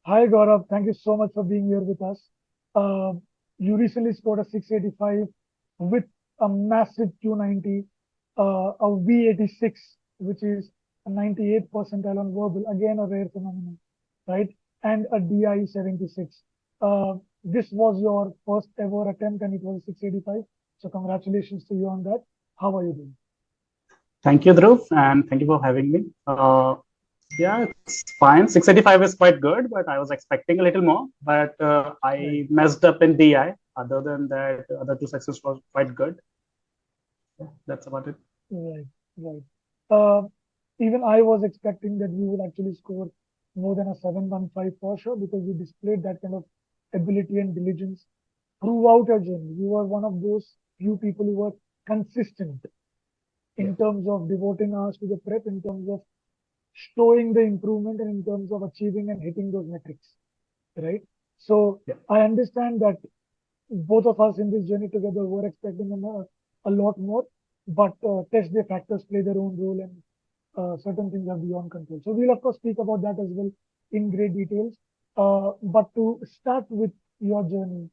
Hi Gaurav, thank you so much for being here with us. Uh, you recently scored a 685 with a massive Q90, a V86, which is a 98 percentile on verbal, again a rare phenomenon, right? And a DI 76. This was your first ever attempt and it was 685. So congratulations to you on that. How are you doing? Thank you, Dhruv, and thank you for having me. Yeah, it's fine. 685 is quite good, but I was expecting a little more. But Right, I messed up in DI. Other than that, other two sections was quite good. Yeah, that's about it. right, right. Uh, Even I was expecting that you would actually score more than a 715 for sure because you displayed that kind of ability and diligence throughout your journey. You were one of those few people who were consistent Yeah, in terms of devoting hours to the prep, in terms of showing the improvement, and in terms of achieving and hitting those metrics, right? So yeah, I understand that both of us in this journey together were expecting a lot more, but test day factors play their own role and certain things are beyond control. So we'll of course speak about that as well in great details. But to start with your journey,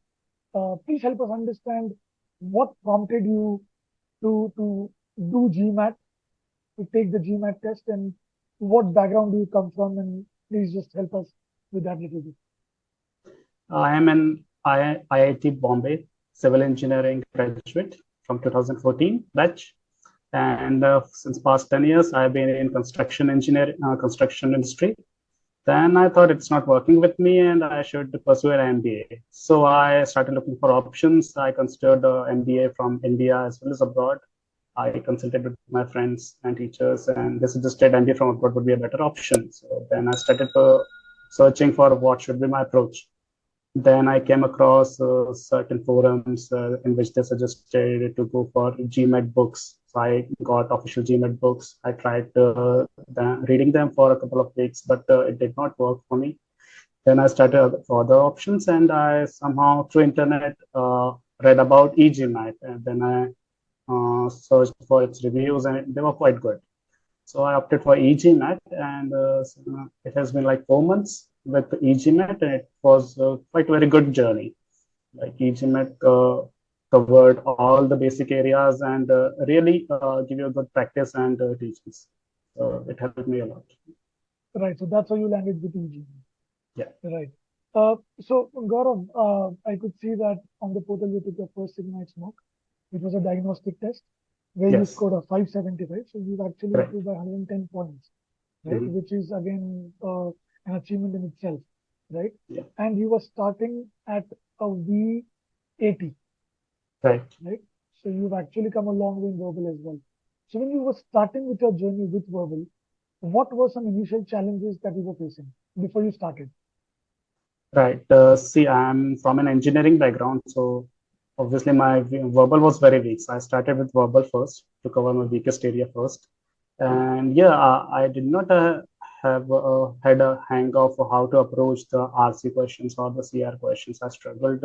please help us understand what prompted you to do GMAT, to take the GMAT test, and what background do you come from, and please just help us with that little bit. I am an IIT Bombay civil engineering graduate from 2014 batch. And since past 10 years, I've been in construction industry. Then I thought it's not working with me and I should pursue an MBA. So I started looking for options. I considered MBA from India as well as abroad. I consulted with my friends and teachers, and they suggested MBA from abroad would be a better option. So then I started searching for what should be my approach. Then I came across certain forums in which they suggested to go for GMAT books. So I got official GMAT books. I tried reading them for a couple of weeks, but it did not work for me. Then I started for other options, and I somehow through internet read about eGMAT, and then I searched for its reviews, and they were quite good. So I opted for eGMAT, and it has been like 4 months with eGMAT, and it was quite a very good journey. Like eGMAT covered all the basic areas and really give you a good practice and teachings. So it helped me a lot. Right. So that's how you landed with EG. Yeah. Right. So Gaurav, I could see that on the portal you took your first Sigma smoke, which was a diagnostic test where you Yes. scored a 575. So you've actually Correct. improved by 110 points, right? Hmm. Which is again an achievement in itself, right? Yeah. And you were starting at a V80, Right. right? So you've actually come a long way in verbal as well. So when you were starting with your journey with verbal, what were some initial challenges that you were facing before you started? Right. See, I'm from an engineering background, so obviously my verbal was very weak. So I started with verbal first to cover my weakest area first. And yeah, I did not have had a hang of how to approach the RC questions or the CR questions. I struggled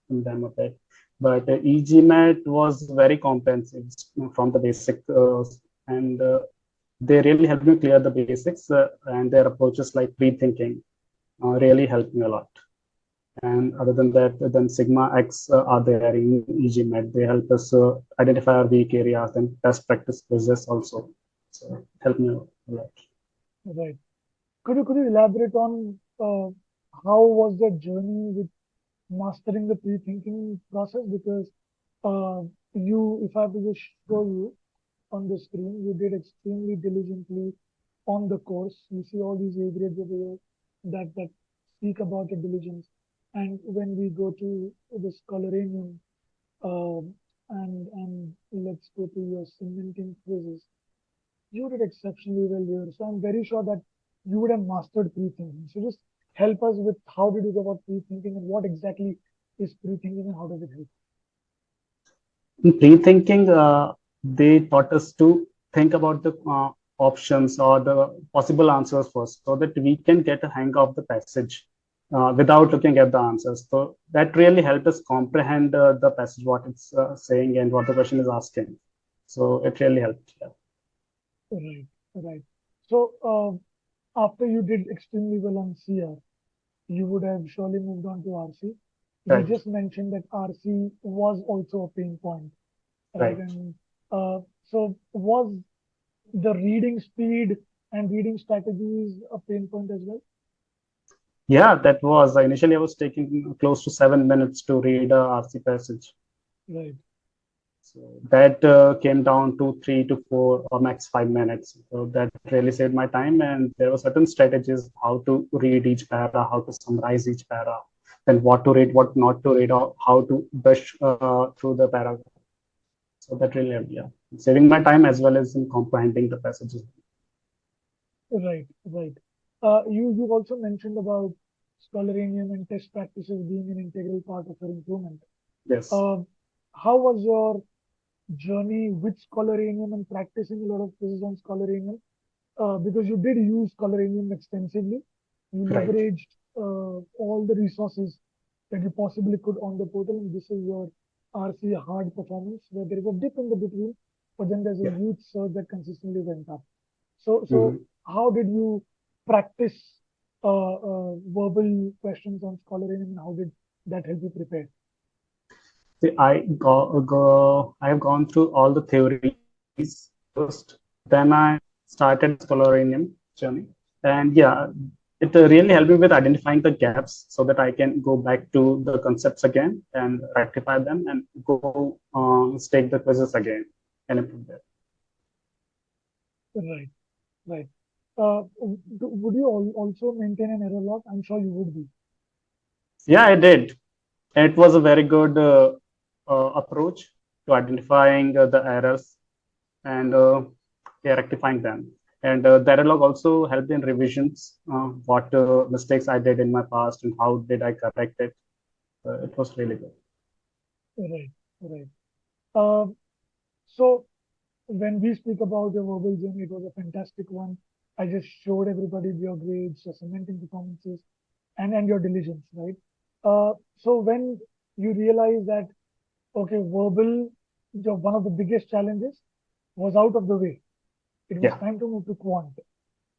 in them a bit. But eGMAT was very comprehensive from the basic, and they really helped me clear the basics, and their approaches like pre-thinking really helped me a lot. And other than that, then Sigma X are there in eGMAT. They help us identify our weak areas and best practice quizzes also. So help me a lot. Right. Could you elaborate on how was the journey with mastering the pre-thinking process? Because uh, if I have to just show you on the screen, you did extremely diligently on the course. You see all these A grades over here that speak about your diligence. And when we go to the Scholarium, and let's go to your cementing quizzes, you did exceptionally well here. So I'm very sure that you would have mastered pre-thinking. So just help us with how did you go about pre-thinking and what exactly is pre-thinking and how does it help? In pre-thinking, they taught us to think about the options or the possible answers first so that we can get a hang of the passage without looking at the answers. So that really helped us comprehend the passage, what it's saying and what the question is asking. So it really helped. Yeah. Right, right. So after you did extremely well on CR, you would have surely moved on to RC. You Right, just mentioned that RC was also a pain point, right? right. And so was the reading speed and reading strategies a pain point as well? Yeah, that was initially I was taking close to 7 minutes to read a RC passage. Right, So that came down to 3 to 4 or max 5 minutes. So that really saved my time. And there were certain strategies how to read each para, how to summarize each para, then what to read, what not to read, or how to brush through the paragraph. So that really helped, yeah, saving my time as well as in comprehending the passages. right, right. You also mentioned about scholaranium and test practices being an integral part of your improvement. Yes, Uh, how was your journey with scholaranium and practicing a lot of quizzes on scholaranium? Because you did use scholaranium extensively. You right. leveraged all the resources that you possibly could on the portal, and this is your RC hard performance, where there is a dip in the between, but then there's a Yeah. huge surge that consistently went up. So Mhm. how did you practice verbal questions on scholaranium, and how did that help you prepare? See, I have gone through all the theories first. Then I started my scholarinium journey. And yeah, it really helped me with identifying the gaps so that I can go back to the concepts again and rectify them and go take the quizzes again and improve that. Right, right. Would you also maintain an error log? I'm sure you would be. Yeah, I did. It was a very good approach to identifying the errors and yeah, rectifying them. And Dialog also helped in revisions, what mistakes I did in my past and how did I correct it. It was really good. Right, right. Uh, so when we speak about your verbal journey, it was a fantastic one. I just showed everybody your grades, your cementing performances, and your diligence, right? So when you realize that, okay, verbal, one of the biggest challenges was out of the way. It was Yeah, time to move to quant,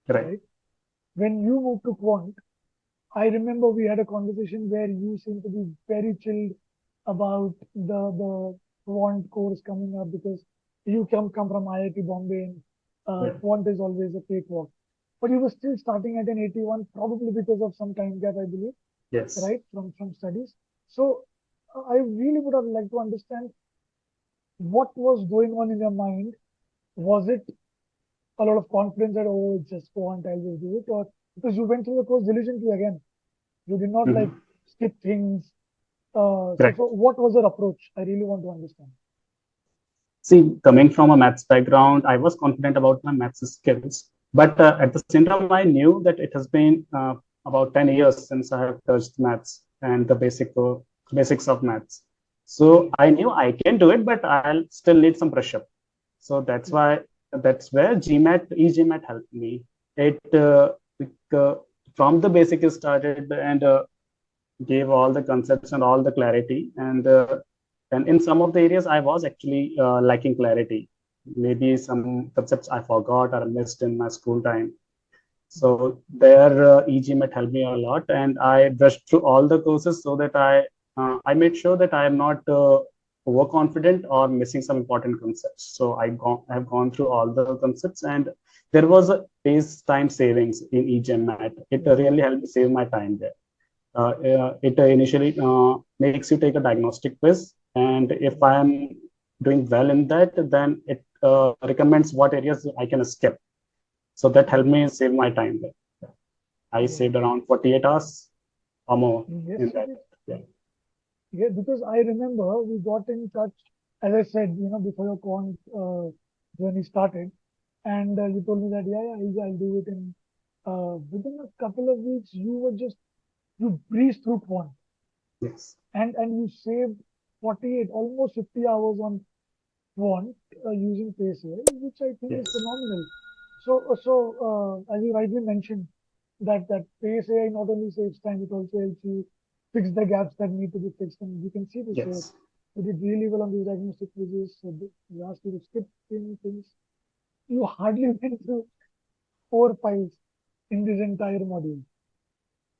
right. right? When you moved to quant, I remember we had a conversation where you seemed to be very chilled about the quant course coming up because you come from IIT Bombay and Yeah. quant is always a cakewalk. But you were still starting at an 81, probably because of some time gap, I believe, Yes. right, from studies. So I really would have liked to understand what was going on in your mind. Was it a lot of confidence that, oh, it's just quant, I'll just do it? Or because you went through the course diligently again, you did not like Mhm. skip things. So Correct. what was your approach? I really want to understand. See, coming from a maths background, I was confident about my maths skills. But at the same time, I knew that it has been about 10 years since I have touched maths and the basics of maths. So Right, I knew I can do it, but I'll still need some pressure. So that's where GMAT, eGMAT helped me. It uh, from the basic it started and gave all the concepts and all the clarity. And in some of the areas, I was actually lacking clarity. Maybe some concepts I forgot or missed in my school time. So there, eGMAT helped me a lot, and I brushed through all the courses so that I made sure that I am not overconfident or missing some important concepts. So I have gone through all the concepts, and there was a space time savings in eGMAT. It right, really helped me save my time there. It initially makes you take a diagnostic quiz, and if I am doing well in that, then it recommends what areas I can skip. So that helped right, me save my time there. I right. saved around 48 hours or more Yes, in you that. did. Yeah. Yeah, because I remember we got in touch, as I said, before your quant journey started, and you told me that, yeah, yeah, I'll do it. And within a couple of weeks, you breezed through quant, Yes. and you saved 48, almost 50 hours on quant using PaySale, which I think is Yes. phenomenal. So, as you rightly mentioned, that PaySale not only saves time, it also helps you fix the gaps that need to be fixed. And you can see this here. Yes. You did really well on these diagnostic quizzes. So you asked you to skip things. You hardly went through 4 files in this entire module.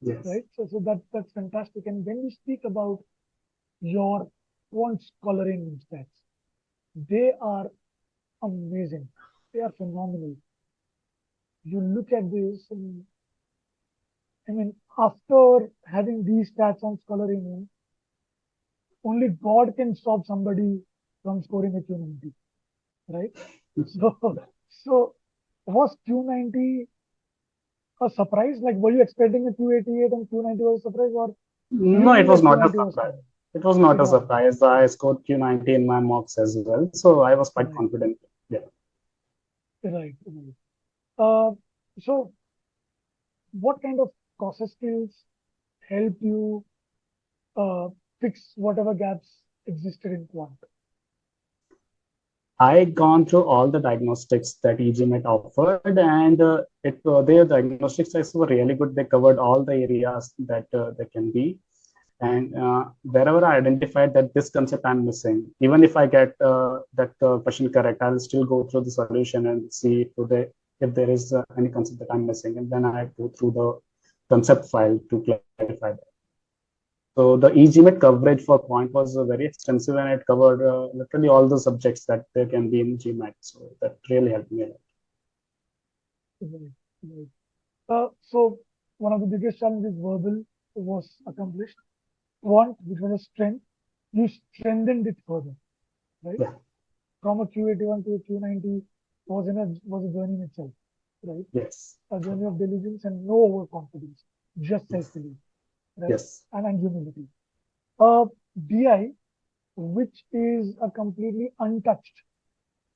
Yes. right? So that's fantastic. And when we speak about your quant coloring stats, they are amazing. They are phenomenal. You look at this, and I mean, after having these stats on coloring, only God can stop somebody from scoring a Q90, right? So, so was Q90 a surprise? Like, were you expecting a Q88 and Q90 was a surprise, or do you No, it think was that not a Q90 was surprise. coming? It was not It a was surprise. I scored Q90 in my mocks as well, so I was quite right, confident. Yeah. right, right. Uh, so, what kind of process skills help you uh, fix whatever gaps existed in quant? I gone through all the diagnostics that eGMAT offered, and their diagnostics tests were really good. They covered all the areas that they can be, and wherever I identified that this concept I'm missing, even if I get that question correct, I'll still go through the solution and see if there is any concept that I'm missing, and then I go through the concept file to clarify that. So the eGMAT coverage for Quant was very extensive, and it covered literally all the subjects that there can be in GMAT. So that really helped me a lot. Right, right. So, one of the biggest challenges verbal was accomplished. Quant, which was a strength, you strengthened it further, right? Yeah. From a Q81 to a Q90 was a journey in itself, right? Yes. A journey of diligence and no overconfidence, just Yes. self-belief, right? Yes. And humility. Uh, DI, which is a completely untouched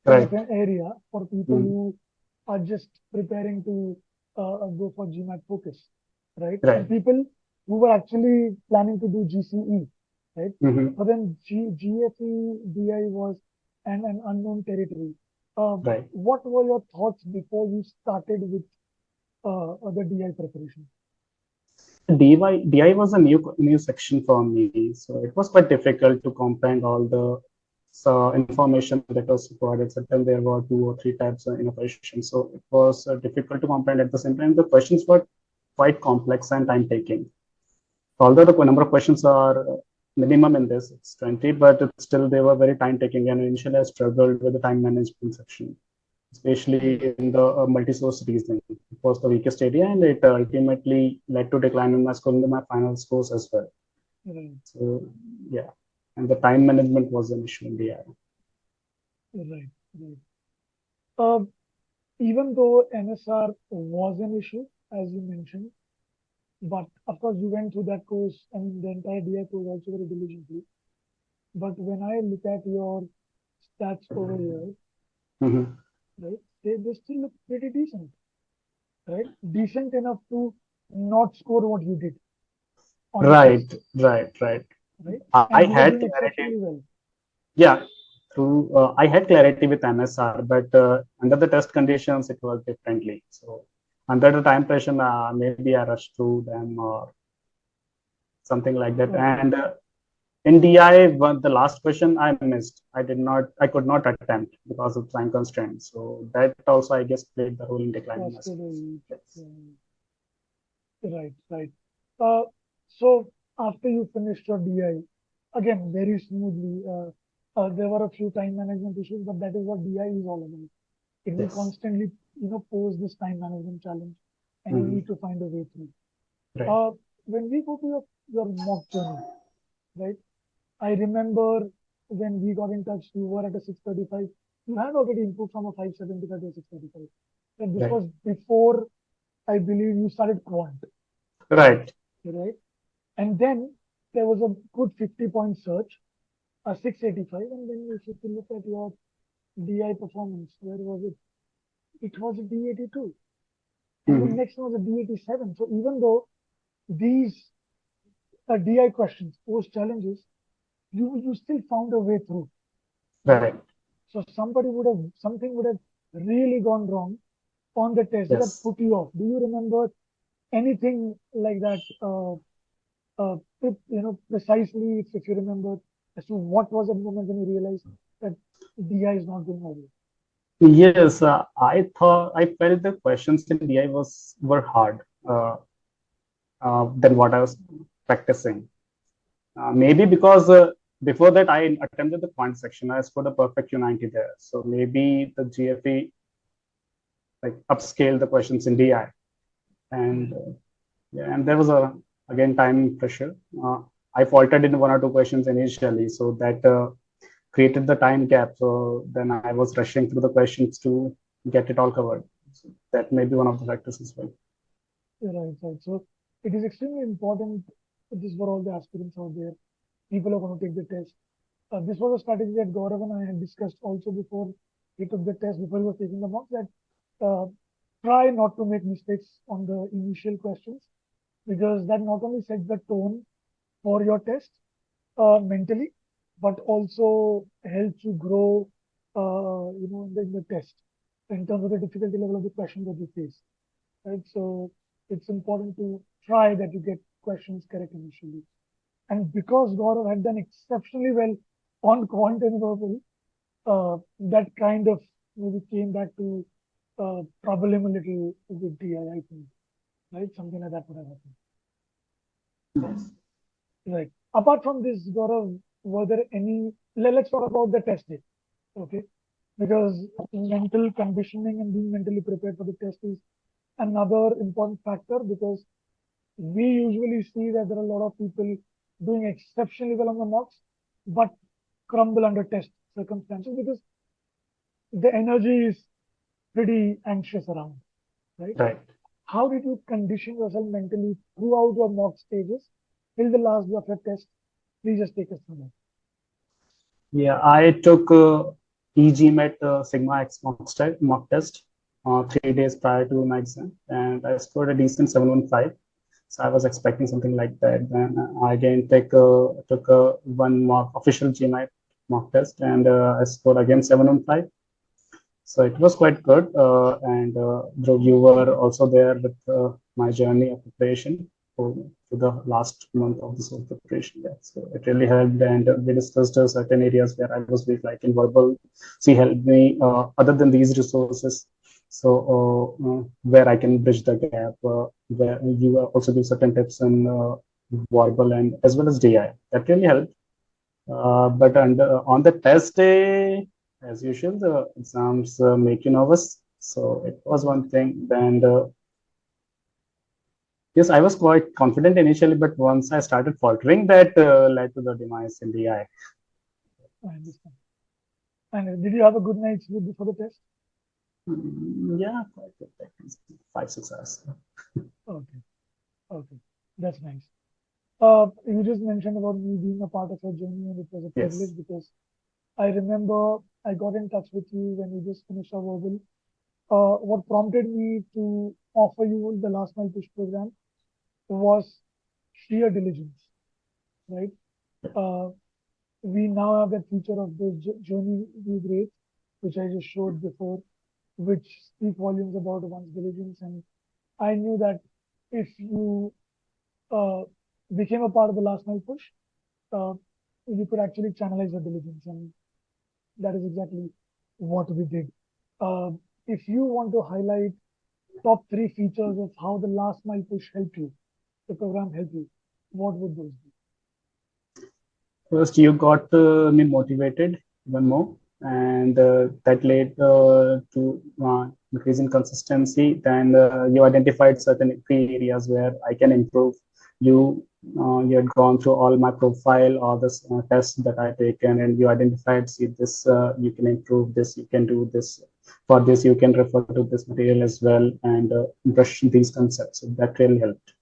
kind of Right. an area for people Mm. who are just preparing to go for GMAT focus, right? Right. And people who were actually planning to do GCE, right? Mm-hmm. But then GFE DI was an unknown territory. Right. What were your thoughts before you started with the DI preparation? DI was a new section for me, so it was quite difficult to comprehend all the information that was provided. Certainly, there were two or three types of innovation, so it was difficult to comprehend. At the same time, the questions were quite complex and time-taking. Although the number of questions are minimum in this, it's 20, but still they were very time-taking. And initially, I struggled with the time management section, Right, especially in the multi-source reasoning. It was the weakest area, and it ultimately led to decline in my score in my final scores as well. right, So, yeah, and the time management was an issue in the AI. right, right. Uh, Even though NSR was an issue, as you mentioned, but of course, you went through that course and the entire DI course also very diligently. But when I look at your stats over here, Mhm. right, they still look pretty decent, right? Decent enough to not score what you did on the Right, test, right. right? I And you were had doing clarity. exceptionally well. Yeah, through I had clarity with MSR, but under the test conditions, it was differently. So under the time pressure, maybe I rushed through them or something like that. Okay, And in DI, the last question I missed. I could not attempt because of time constraints. So that also, I guess, played the role in declining my cascade scores. each. Yes. Right, right. Uh, so after you finished your DI, again, very smoothly, there were a few time management issues, but that is what DI is all about. It will Yes. constantly, pose this time management challenge, and you need Mhm. to find a way through. Right. Uh, when we go to your mock journey, right? I remember when we got in touch, you were at a 635. You had already improved from a 575 to a 635. And this Right. was before I believe you started quant, Right. right? And then there was a good 50-point search, a 685, and then if you look at your DI performance, where was it? It was a D82, and the Mhm. next one was a D87. So even though these DI questions pose challenges, you still found a way through, right? Right. So something would have really gone wrong on the test that Yes. put you off. Do you remember anything like that? Precisely if you remember as to what was the moment when you realized that DI is not going away. Yes. I felt the questions in DI were hard. Uh, than what I was practicing. Maybe because before that I attempted the quant section, I scored a perfect Q90 there. So maybe the GFE like upscaled the questions in DI, and yeah, and there was again time pressure. I faltered in one or two questions initially, so that created the time gap. So then I was rushing through the questions to get it all covered. So that may be one of the factors as well. Right, right. So it is extremely important, this for all the aspirants out there. People are going to take the test. This was a strategy that Gaurav and I had discussed also before he took the test, before he was taking the mock, that uh, try not to make mistakes on the initial questions, because that not only sets the tone for your test mentally, but also helps you grow, in the test in terms of the difficulty level of the question that you face. Right. So it's important to try that you get questions correct initially. And because Gaurav had done exceptionally well on quant and verbal, that kind of maybe came back to trouble him a little with DI, I think. Right? Something like that would have happened. Yes. Right. Apart from this, Gaurav, were there any? Let's talk about the test day. Okay. Because mental conditioning and being mentally prepared for the test is another important factor, because we usually see that there are a lot of people doing exceptionally well on the mocks, but crumble under test circumstances because the energy is pretty anxious around, right? Right. How did you condition yourself mentally throughout your mock stages till the last day of your test? Please just take us through that. Yeah, I took eGMAT Sigma X mock test 3 days prior to my exam, and I scored a decent 715. So I was expecting something like that. Then I again took one mock official GMAT mock test, and I scored again 715. So it was quite good, and Dhruv, you were also there with my journey of preparation for the last month of this whole preparation. Yeah. So it really helped, and we discussed certain areas where I was weak, like in verbal. She helped me. Other than these resources, so where I can bridge the gap, where you also give certain tips on verbal and as well as DI. That really helped. But on the test day, as usual, the exams make you nervous. So it was one thing. Then, yes, I was quite confident initially, but once I started faltering, that led to the demise in the eye. I understand. And did you have a good night's sleep before the test? Yeah, quite good. Like 5, 6 hours. Okay, okay, that's nice. You just mentioned about me being a part of your journey, and it was a Yes. privilege because I remember I got in touch with you when you just finished our verbal. What prompted me to offer you the last mile push program was sheer diligence, right? Uh, we now have that feature of the journey view grades, which I just showed before, which speak volumes about one's diligence. And I knew that if you uh, became a part of the last mile push, uh, you could actually channelize your diligence, and that is exactly what we did. Uh, if you want to highlight top three features of how the last mile push helped you, the program helped you, what would those be? First, you got me motivated even more, and that led to increase in consistency. Then you identified certain key areas where I can improve. You had gone through all my profile, all the tests that I taken, and you identified, see this, you can improve this, you can do this. For this, you can refer to this material as well, and brush these concepts. So that really helped.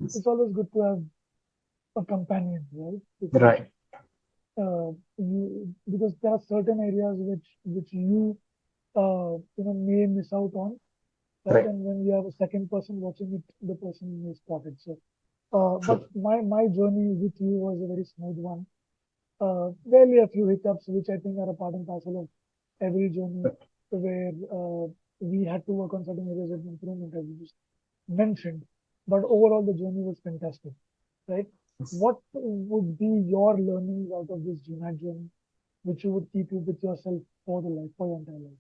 It's always good to have a companion, right? Right. Because there are certain areas which may miss out on, right? Right. And when you have a second person watching it, the person may spot it. So, but my journey with you was a very smooth one. Barely a few hiccups, which I think are a part and parcel of every journey, where we had to work on certain areas of improvement, as you just mentioned. But overall, the journey was fantastic, right? What would be your learnings out of this GMAT journey, which you would keep you with yourself for the life, for your entire life?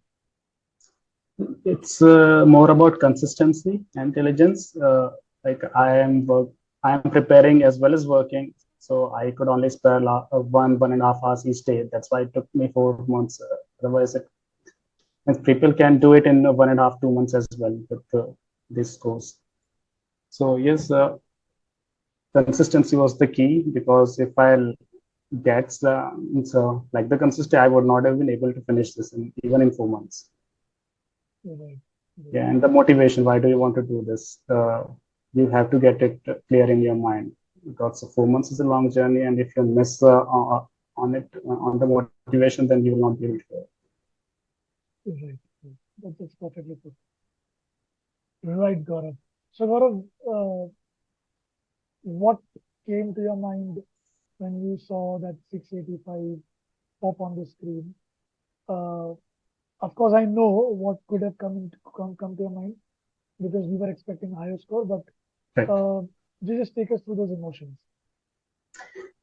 It's more about consistency and intelligence. like I am preparing as well as working, so I could only spare 1.5 hours each day. That's why it took me 4 months. Otherwise, and people can do it in 1.5, 2 months as well with this course. So yes, consistency was the key, because if I get the consistency, I would not have been able to finish this even in 4 months. Right. Yeah, and the motivation, why do you want to do this? You have to get it clear in your mind, because 4 months is a long journey, and if you miss on it on the motivation, then you will not be able to. Right. That's perfectly put. Right, Gaurav. So, Gaurav, what came to your mind when you saw that 685 pop on the screen? Uh, of course, I know what could have come to your mind because we were expecting a higher score, but Right. uh, just take us through those emotions.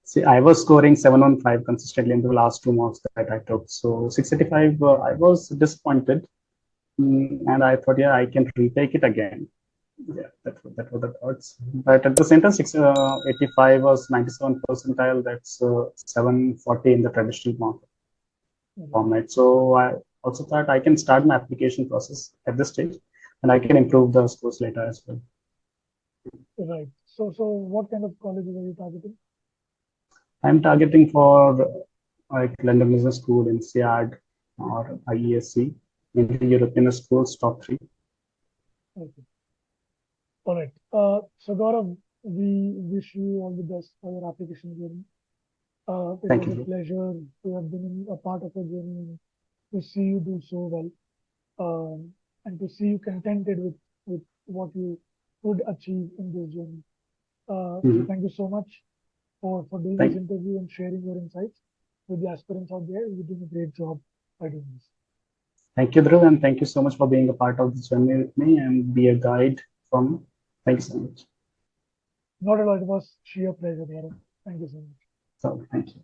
See, I was scoring 715 consistently in the last 2 marks that I took. So 685, I was disappointed. And I thought, yeah, I can retake it again. Yeah, that was the thoughts. But at the same time, 685 was 97 percentile. That's 740 in the traditional market format. So I also thought I can start my application process at this stage, and I can improve the scores later as well. Right. So what kind of colleges are you targeting? I'm targeting for like London Business School, INSEAD, or IESC, in the European schools, top three. Okay. All right. So Gaurav, we wish you all the best for your application journey. It Thank was a you. pleasure to have been a part of your journey and to see you do so well, and to see you contented with what you could achieve in this journey. So Mhm. thank you so much for doing this Thank, interview and sharing your insights with the aspirants out there. You're doing a great job by doing this. thank you, Dhruv, and thank you so much for being a part of this journey with me and be a guide from. Thank you so much. Not at all. It was sheer pleasure, Gaurav. Thank you so much. So, thank you.